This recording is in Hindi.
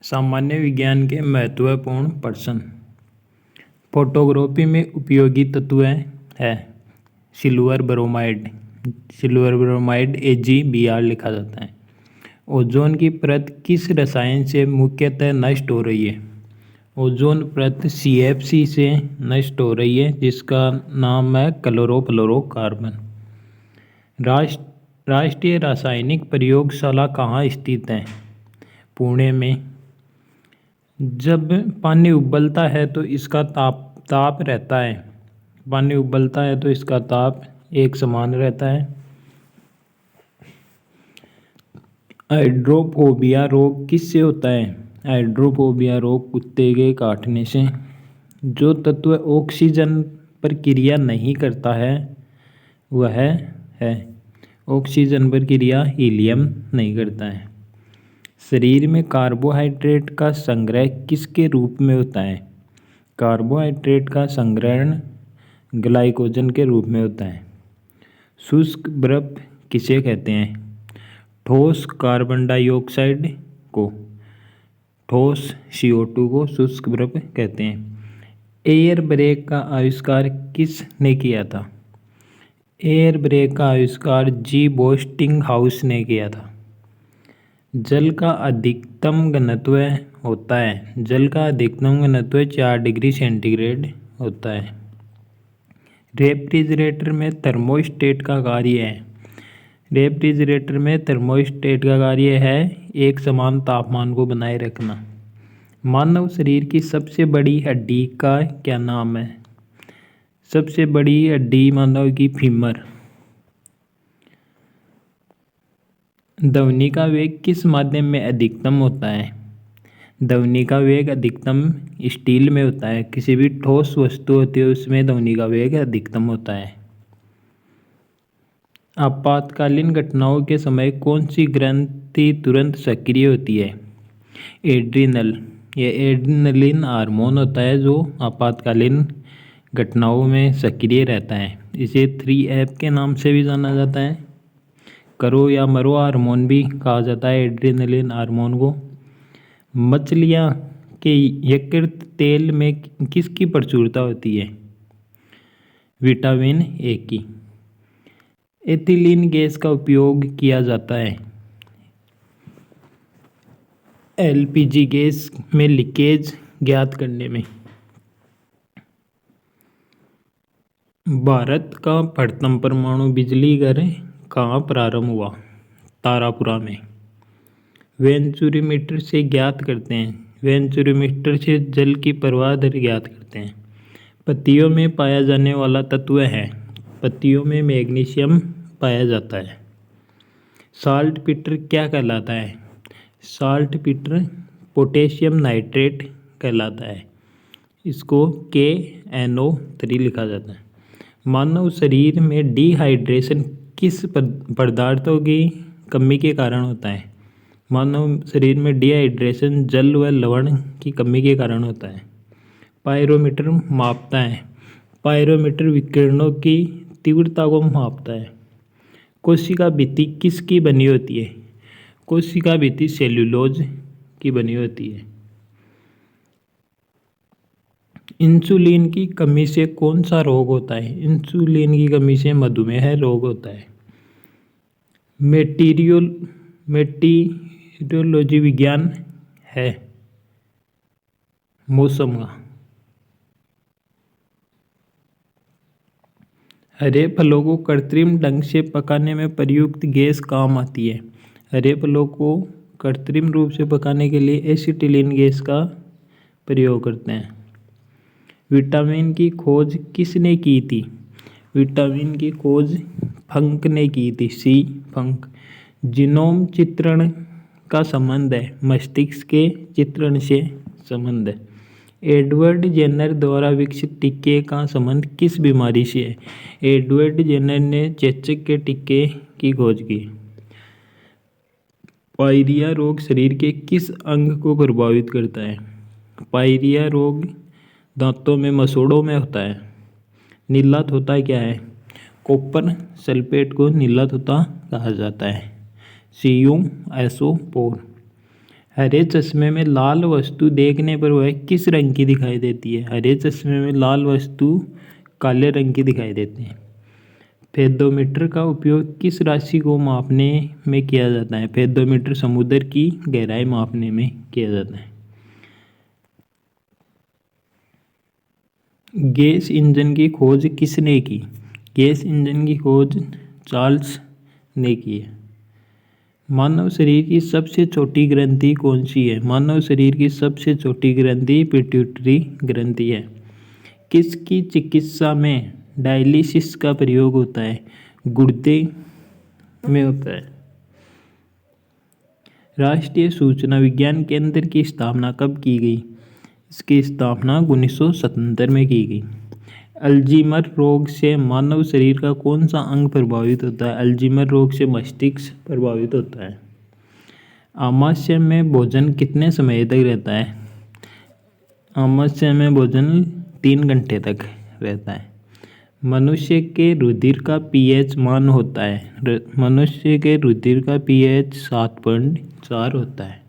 सामान्य विज्ञान के महत्वपूर्ण प्रश्न। फोटोग्राफी में उपयोगी तत्व है silver bromide. Silver bromide AgBr लिखा जाता है। ओजोन की परत किस रसायन से मुख्यतः नष्ट हो रही है? ओजोन परत CFC से नष्ट हो रही है, जिसका नाम है क्लोरोफ्लोरोकार्बन। राष्ट्रीय रासायनिक प्रयोगशाला कहाँ स्थित है? पुणे में। जब पानी उबलता है तो इसका ताप रहता है। पानी उबलता है तो इसका ताप एक समान रहता है। हाइड्रोफोबिया रोग किससे होता है? हाइड्रोफोबिया रोग कुत्ते के काटने से। जो तत्व ऑक्सीजन पर क्रिया नहीं करता है वह है ऑक्सीजन पर क्रिया हीलियम नहीं करता है। शरीर में कार्बोहाइड्रेट का संग्रह किसके रूप में होता है? कार्बोहाइड्रेट का संग्रहण ग्लाइकोजन के रूप में होता है। शुष्क बर्फ किसे कहते हैं? ठोस कार्बन डाइऑक्साइड को, ठोस CO2 को शुष्क बर्फ कहते हैं। एयर ब्रेक का आविष्कार किसने किया था? एयर ब्रेक का आविष्कार G. वेस्टिंगहाउस ने किया था। जल का अधिकतम घनत्व होता है। जल का अधिकतम घनत्व 4 डिग्री सेंटीग्रेड होता है। रेफ्रिजरेटर में थर्मोस्टेट का कार्य है। रेफ्रिजरेटर में थर्मोस्टेट का कार्य है एक समान तापमान को बनाए रखना। मानव शरीर की सबसे बड़ी हड्डी का क्या नाम है? सबसे बड़ी हड्डी मानव की फीमर। ध्वनि का वेग किस माध्यम में अधिकतम होता है? ध्वनि का वेग अधिकतम स्टील में होता है। किसी भी ठोस वस्तु होती है उसमें ध्वनि का वेग अधिकतम होता है। आपातकालीन घटनाओं के समय कौन सी ग्रंथि तुरंत सक्रिय होती है? एड्रिनल। ये एड्रिनलिन हार्मोन होता है जो आपातकालीन घटनाओं में सक्रिय रहता है। इसे 3F के नाम से भी जाना जाता है। करो या मरो हार्मोन भी कहा जाता है एड्रिनलिन हार्मोन को। मछलियाँ के यकृत तेल में किसकी प्रचुरता होती है? विटामिन A की। एथिलीन गैस का उपयोग किया जाता है LPG गैस में लीकेज ज्ञात करने में। भारत का प्रथम परमाणु बिजली घर कहाँ प्रारंभ हुआ? तारापुरा में। वेंचुरीमीटर से ज्ञात करते हैं। वेंचुरीमीटर से जल की प्रवाह दर ज्ञात करते हैं। पत्तियों में पाया जाने वाला तत्व है। पत्तियों में मैग्नीशियम पाया जाता है। साल्ट पीटर क्या कहलाता है? साल्ट पीटर पोटेशियम नाइट्रेट कहलाता है। इसको KNO3 लिखा जाता है। मानव शरीर में डिहाइड्रेशन किस पदार्थों की कमी के कारण होता है? मानव शरीर में डिहाइड्रेशन जल व लवण की कमी के कारण होता है। पायरोमीटर मापता है। पायरोमीटर विकिरणों की तीव्रता को मापता है। कोशिका भित्ति किसकी बनी होती है? कोशिका भित्ति सेल्यूलोज की बनी होती है। इंसुलिन की कमी से कौन सा रोग होता है? इंसुलिन की कमी से मधुमेह रोग होता है। मेटीरियोलॉजी विज्ञान है मौसम का। हरे फलों को कृत्रिम ढंग से पकाने में प्रयुक्त गैस काम आती है। हरे फलों को कृत्रिम रूप से पकाने के लिए एसिटिलीन गैस का प्रयोग करते हैं। विटामिन की खोज किसने की थी? विटामिन की खोज फंक ने की थी। C. फंक। जीनोम चित्रण का संबंध है मस्तिष्क के चित्रण से संबंध है। एडवर्ड जेनर द्वारा विकसित टीके का संबंध किस बीमारी से है? एडवर्ड जेनर ने चेचक के टीके की खोज की। पायरिया रोग शरीर के किस अंग को प्रभावित करता है? पायरिया रोग दांतों में मसूड़ों में होता है। नीला तोता क्या है? कॉपर सल्फेट को नीला तोता कहा जाता है। CuSO4। हरे चश्मे में लाल वस्तु देखने पर वह किस रंग की दिखाई देती है? हरे चश्मे में लाल वस्तु काले रंग की दिखाई देती है। फेदोमीटर का उपयोग किस राशि को मापने में किया जाता है? फेदोमीटर समुद्र की गहराई मापने में किया जाता है। गैस इंजन की खोज किसने की? गैस इंजन की खोज चार्ल्स ने की है। मानव शरीर की सबसे छोटी ग्रंथि कौन सी है? मानव शरीर की सबसे छोटी ग्रंथि पिट्यूटरी ग्रंथि है। किसकी चिकित्सा में डायलिसिस का प्रयोग होता है? गुर्दे में होता है। राष्ट्रीय सूचना विज्ञान केंद्र की स्थापना कब की गई? इसकी स्थापना 1977 में की गई। अल्जीमर रोग से मानव शरीर का कौन सा अंग प्रभावित होता है? अल्जीमर रोग से मस्तिष्क प्रभावित होता है। आमाशय में भोजन कितने समय तक रहता है? आमाशय में भोजन 3 घंटे तक रहता है। मनुष्य के रुधिर का पीएच मान होता है? मनुष्य के रुधिर का पीएच 7.4 होता है।